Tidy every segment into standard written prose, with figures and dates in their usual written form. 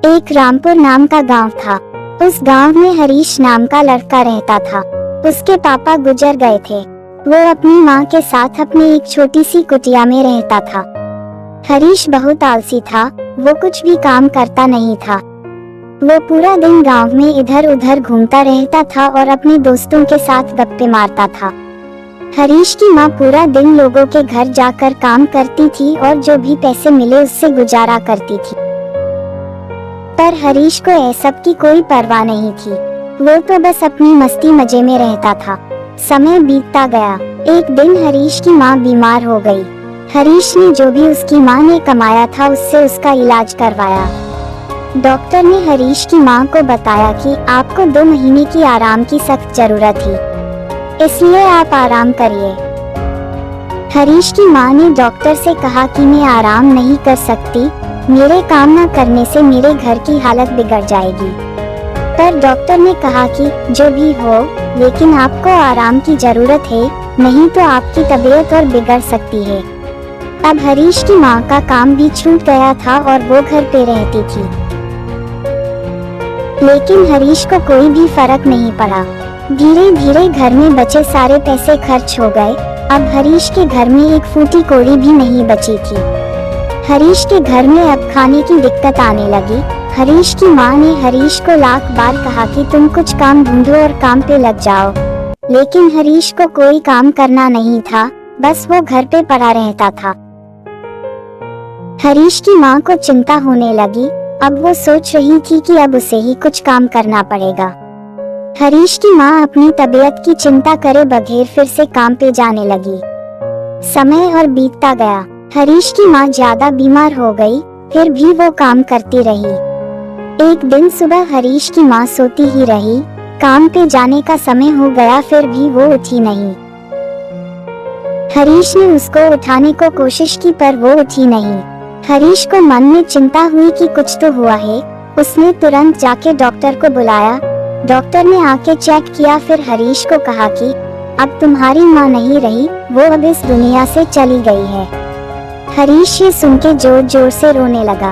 एक रामपुर नाम का गांव था। उस गांव में हरीश नाम का लड़का रहता था। उसके पापा गुजर गए थे। वो अपनी माँ के साथ अपने एक छोटी सी कुटिया में रहता था। हरीश बहुत आलसी था। वो कुछ भी काम करता नहीं था। वो पूरा दिन गांव में इधर उधर घूमता रहता था और अपने दोस्तों के साथ गप्पे मारता था। हरीश की माँ पूरा दिन लोगों के घर जाकर काम करती थी और जो भी पैसे मिले उससे गुजारा करती थी। पर हरीश को ये सब की कोई परवाह नहीं थी। वो तो बस अपनी मस्ती मजे में रहता था। समय बीतता गया। एक दिन हरीश की माँ बीमार हो गई। हरीश ने जो भी उसकी माँ ने कमाया था उससे उसका इलाज करवाया। डॉक्टर ने हरीश की माँ को बताया कि आपको 2 महीने की आराम की सख्त जरूरत थी, इसलिए आप आराम करिए। हरीश की माँ ने डॉक्टर से कहा कि मैं आराम नहीं कर सकती, मेरे काम न करने से मेरे घर की हालत बिगड़ जाएगी। पर डॉक्टर ने कहा कि जो भी हो, लेकिन आपको आराम की जरूरत है, नहीं तो आपकी तबीयत और बिगड़ सकती है। अब हरीश की माँ का काम भी छूट गया था और वो घर पे रहती थी। लेकिन हरीश को कोई भी फर्क नहीं पड़ा। धीरे धीरे घर में बचे सारे पैसे खर्च हो गए। अब हरीश के घर में एक फूटी कौड़ी भी नहीं बची थी। हरीश के घर में अब खाने की दिक्कत आने लगी। हरीश की माँ ने हरीश को लाख बार कहा कि तुम कुछ काम ढूंढो और काम पे लग जाओ, लेकिन हरीश को कोई काम करना नहीं था, बस वो घर पे पड़ा रहता था। हरीश की माँ को चिंता होने लगी। अब वो सोच रही थी कि अब उसे ही कुछ काम करना पड़ेगा। हरीश की माँ अपनी तबीयत की चिंता करे बगैर फिर से काम पे जाने लगी। समय और बीतता गया। हरीश की माँ ज्यादा बीमार हो गई, फिर भी वो काम करती रही। एक दिन सुबह हरीश की माँ सोती ही रही। काम पे जाने का समय हो गया, फिर भी वो उठी नहीं। हरीश ने उसको उठाने को कोशिश की पर वो उठी नहीं। हरीश को मन में चिंता हुई कि कुछ तो हुआ है। उसने तुरंत जाके डॉक्टर को बुलाया। डॉक्टर ने आके चेक किया, फिर हरीश को कहा कि अब तुम्हारी माँ नहीं रही, वो अब इस दुनिया से चली गई है। हरीश ये सुन के जोर जोर से रोने लगा।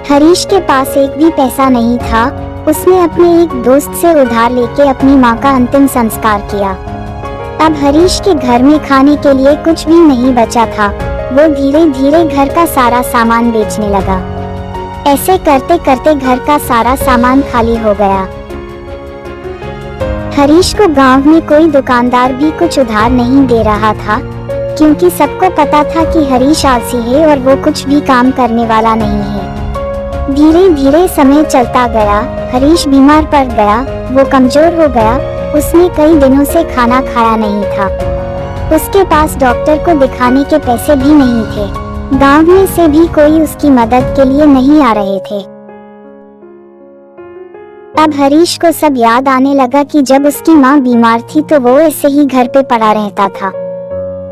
हरीश के पास एक भी पैसा नहीं था। उसने अपने एक दोस्त से उधार लेके अपनी माँ का अंतिम संस्कार किया। अब हरीश के घर में खाने के लिए कुछ भी नहीं बचा था। वो धीरे धीरे घर का सारा सामान बेचने लगा। ऐसे करते करते घर का सारा सामान खाली हो गया। हरीश को गांव में कोई दुकानदार भी कुछ उधार नहीं दे रहा था, क्योंकि सबको पता था कि हरीश आलसी है और वो कुछ भी काम करने वाला नहीं है। धीरे धीरे समय चलता गया। हरीश बीमार पड़ गया। वो कमजोर हो गया। उसने कई दिनों से खाना खाया नहीं था। उसके पास डॉक्टर को दिखाने के पैसे भी नहीं थे। गांव में से भी कोई उसकी मदद के लिए नहीं आ रहे थे। अब हरीश को सब याद आने लगा कि जब उसकी माँ बीमार थी तो वो ऐसे ही घर पे पड़ा रहता था।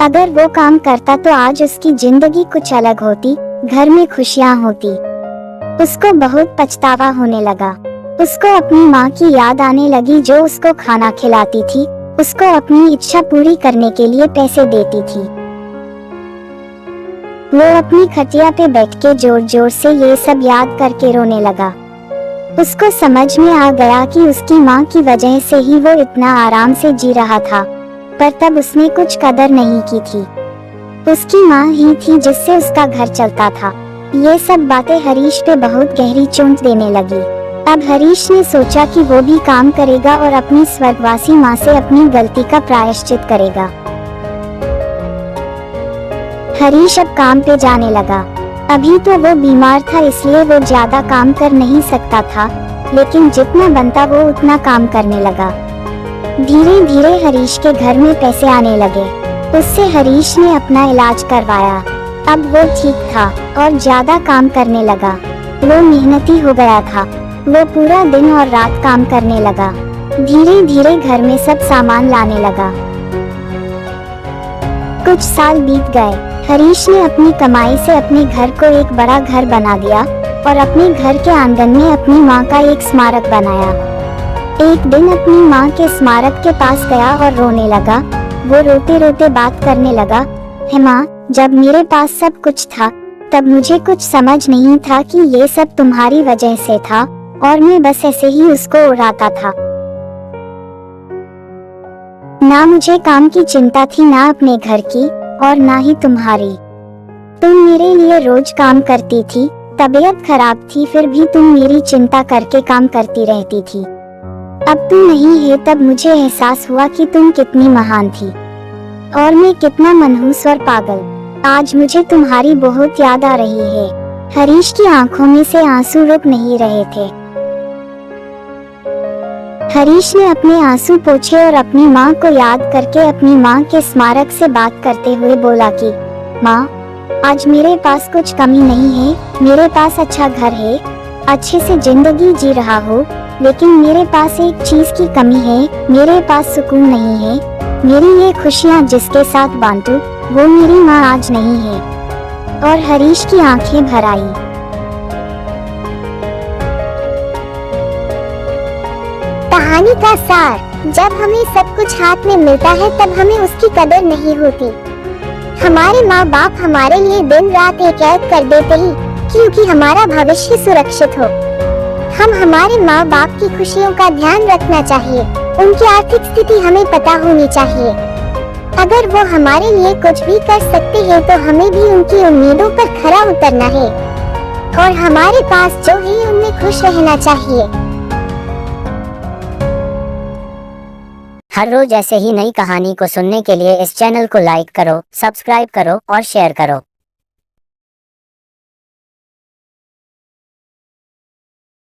अगर वो काम करता तो आज उसकी जिंदगी कुछ अलग होती, घर में खुशियाँ होती। उसको बहुत पछतावा होने लगा। उसको अपनी माँ की याद आने लगी जो उसको खाना खिलाती थी, उसको अपनी इच्छा पूरी करने के लिए पैसे देती थी। वो अपनी खटिया पे बैठ के जोर जोर से ये सब याद करके रोने लगा। उसको समझ में आ गया कि उसकी माँ की वजह से ही वो इतना आराम से जी रहा था, पर तब उसने कुछ कदर नहीं की थी। उसकी माँ ही थी जिससे उसका घर चलता था। ये सब बातें हरीश पे बहुत गहरी चोट देने लगी। अब हरीश ने सोचा कि वो भी काम करेगा और अपनी स्वर्गवासी माँ से अपनी गलती का प्रायश्चित करेगा। हरीश अब काम पे जाने लगा। अभी तो वो बीमार था, इसलिए वो ज्यादा काम कर नहीं सकता था, लेकिन जितना बनता वो उतना काम करने लगा। धीरे धीरे हरीश के घर में पैसे आने लगे। उससे हरीश ने अपना इलाज करवाया। अब वो ठीक था और ज्यादा काम करने लगा। वो मेहनती हो गया था। वो पूरा दिन और रात काम करने लगा। धीरे धीरे घर में सब सामान लाने लगा। कुछ साल बीत गए। हरीश ने अपनी कमाई से अपने घर को एक बड़ा घर बना दिया और अपने घर के आंगन में अपनी माँ का एक स्मारक बनाया। एक दिन अपनी माँ के स्मारक के पास गया और रोने लगा। वो रोते रोते बात करने लगा, हे माँ, जब मेरे पास सब कुछ था तब मुझे कुछ समझ नहीं था कि ये सब तुम्हारी वजह से था और मैं बस ऐसे ही उसको उड़ाता था। ना मुझे काम की चिंता थी, ना अपने घर की और ना ही तुम्हारी। तुम मेरे लिए रोज काम करती थी, तबीयत खराब थी फिर भी तुम मेरी चिंता करके काम करती रहती थी। अब तुम नहीं है तब मुझे एहसास हुआ कि तुम कितनी महान थी और मैं कितना मनहूस और पागल। आज मुझे तुम्हारी बहुत याद आ रही है। हरीश की आंखों में से आंसू रुक नहीं रहे थे। हरीश ने अपने आंसू पोंछे और अपनी माँ को याद करके अपनी माँ के स्मारक से बात करते हुए बोला कि माँ, आज मेरे पास कुछ कमी नहीं है, मेरे पास अच्छा घर है, अच्छे से जिंदगी जी रहा हूँ, लेकिन मेरे पास एक चीज की कमी है, मेरे पास सुकून नहीं है। मेरी ये खुशियाँ जिसके साथ बांटूं, वो मेरी माँ आज नहीं है। और हरीश की आंखें भर आई। कहानी का सार, जब हमें सब कुछ हाथ में मिलता है तब हमें उसकी कदर नहीं होती। हमारे माँ बाप हमारे लिए दिन रात एक ऐड कर देते ही क्योंकि हमारा भविष्य सुरक्षित हो। हम हमारे माँ बाप की खुशियों का ध्यान रखना चाहिए, उनकी आर्थिक स्थिति हमें पता होनी चाहिए। अगर वो हमारे लिए कुछ भी कर सकते हैं तो हमें भी उनकी उम्मीदों पर खरा उतरना है और हमारे पास जो है उनमें खुश रहना चाहिए। हर रोज ऐसे ही नई कहानी को सुनने के लिए इस चैनल को लाइक करो, सब्सक्राइब करो और शेयर करो।